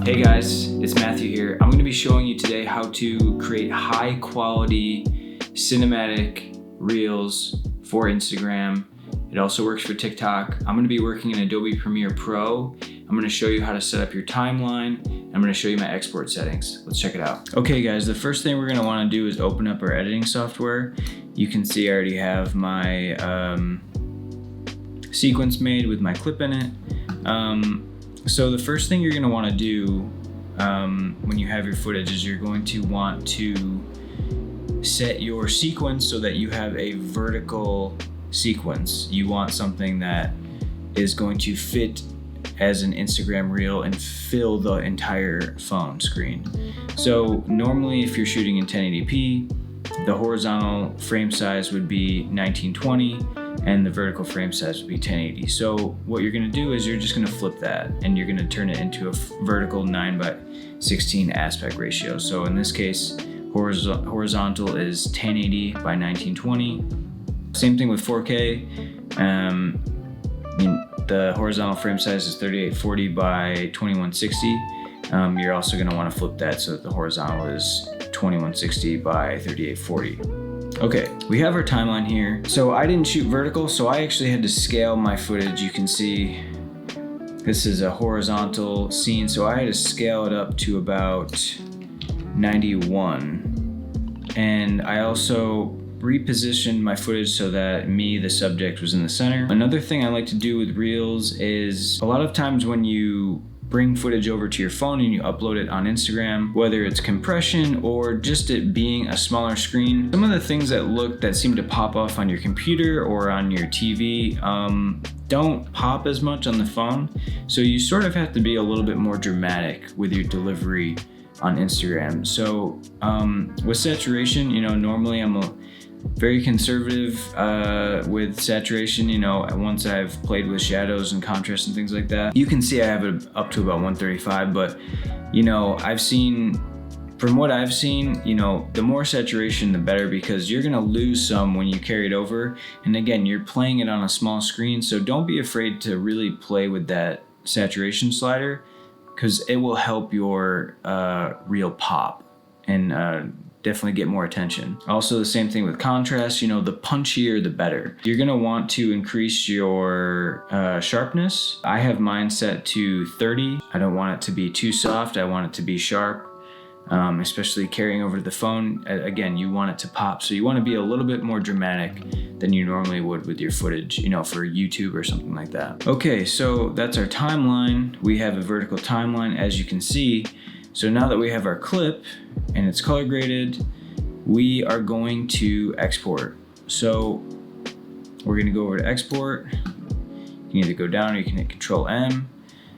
Hey guys, it's Matthew here. I'm going to be showing you today how to create high quality cinematic reels for Instagram. It also works for TikTok. I'm going to be working in Adobe Premiere Pro. I'm going to show you how to set up your timeline. I'm going to show you my export settings. Let's check it out. Okay guys, the first thing we're going to want to do is open up our editing software. You can see I already have my sequence made with my clip in it. So the first thing you're going to want to do when you have your footage is you're going to want to set your sequence so that you have a vertical sequence. You want something that is going to fit as an Instagram reel and fill the entire phone screen. So normally if you're shooting in 1080p, the horizontal frame size would be 1920 and the vertical frame size would be 1080. So what you're gonna do is you're just gonna flip that and you're gonna turn it into a vertical 9:16 aspect ratio. So in this case, horizontal is 1080 by 1920. Same thing with 4K. The horizontal frame size is 3840 by 2160. You're also gonna wanna flip that so that the horizontal is 2160 by 3840. Okay, we have our timeline here. So I didn't shoot vertical, so I actually had to scale my footage. You can see this is a horizontal scene, so I had to scale it up to about 91. And I also repositioned my footage so that me, the subject, was in the center. Another thing I like to do with Reels is a lot of times when you bring footage over to your phone and you upload it on Instagram, whether it's compression or just it being a smaller screen, some of the things that seem to pop off on your computer or on your TV don't pop as much on the phone. So you sort of have to be a little bit more dramatic with your delivery on Instagram. So with saturation, normally I'm very conservative with saturation, once I've played with shadows and contrast and things like that. You can see I have it up to about 135, but from what I've seen, the more saturation, the better, because you're gonna lose some when you carry it over. And again, you're playing it on a small screen, so don't be afraid to really play with that saturation slider, because it will help your reel pop and definitely get more attention. Also the same thing with contrast, the punchier the better. You're gonna want to increase your sharpness. I have mine set to 30. I don't want it to be too soft, I want it to be sharp, especially carrying over to the phone. Again, you want it to pop, so you wanna be a little bit more dramatic than you normally would with your footage, for YouTube or something like that. Okay, so that's our timeline. We have a vertical timeline, as you can see. So now that we have our clip and it's color graded, we are going to export. So we're gonna go over to export. You can either go down or you can hit Control M.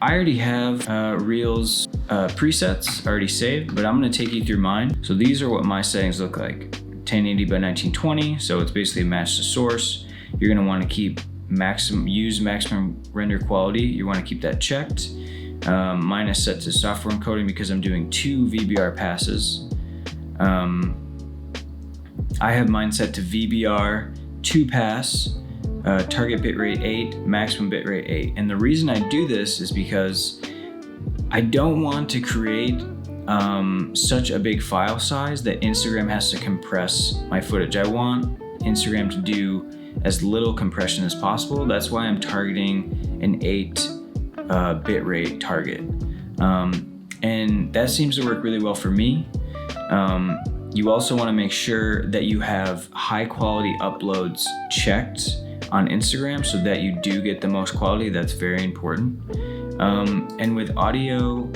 I already have Reels presets already saved, but I'm gonna take you through mine. So these are what my settings look like. 1080 by 1920, so it's basically a match to source. You're gonna wanna keep use maximum render quality. You wanna keep that checked. Mine is set to software encoding because I'm doing 2 VBR passes. I have mine set to VBR 2 pass, target bitrate 8, maximum bitrate 8. And the reason I do this is because I don't want to create such a big file size that Instagram has to compress my footage. I want Instagram to do as little compression as possible. That's why I'm targeting an 8 bitrate target, and that seems to work really well for me. You also want to make sure that you have high quality uploads checked on Instagram so that you do get the most quality. That's very important. And with audio,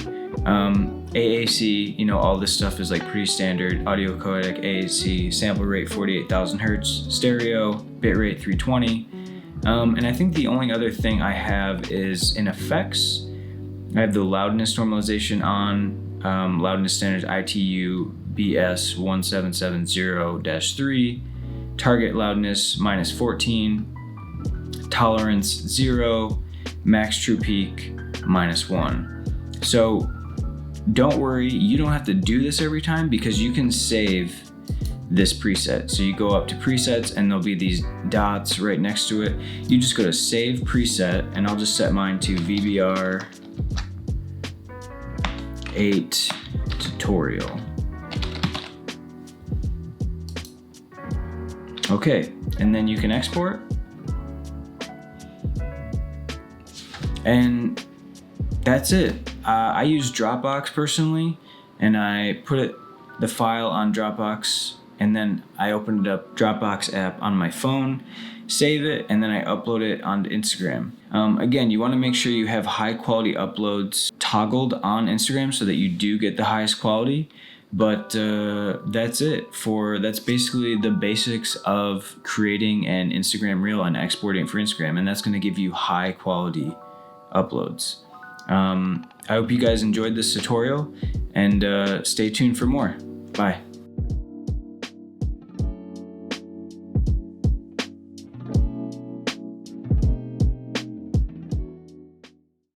AAC, all this stuff is like pretty standard. Audio codec, AAC, sample rate 48,000 hertz, stereo, bitrate 320. And I think the only other thing I have is in effects. I have the loudness normalization on, loudness standards ITU BS 1770-3, target loudness -14, tolerance 0, max true peak -1. So don't worry, you don't have to do this every time because you can save this preset. So you go up to presets and there'll be these dots right next to it. You just go to save preset, and I'll just set mine to VBR 8 tutorial. Okay, and then you can export. And that's it. I use Dropbox personally, and I put the file on Dropbox, and then I opened up Dropbox app on my phone, save it, and then I upload it onto Instagram. Again, you want to make sure you have high quality uploads toggled on Instagram so that you do get the highest quality. But that's it. That's basically the basics of creating an Instagram reel and exporting it for Instagram, and that's going to give you high quality uploads. I hope you guys enjoyed this tutorial, and stay tuned for more. Bye.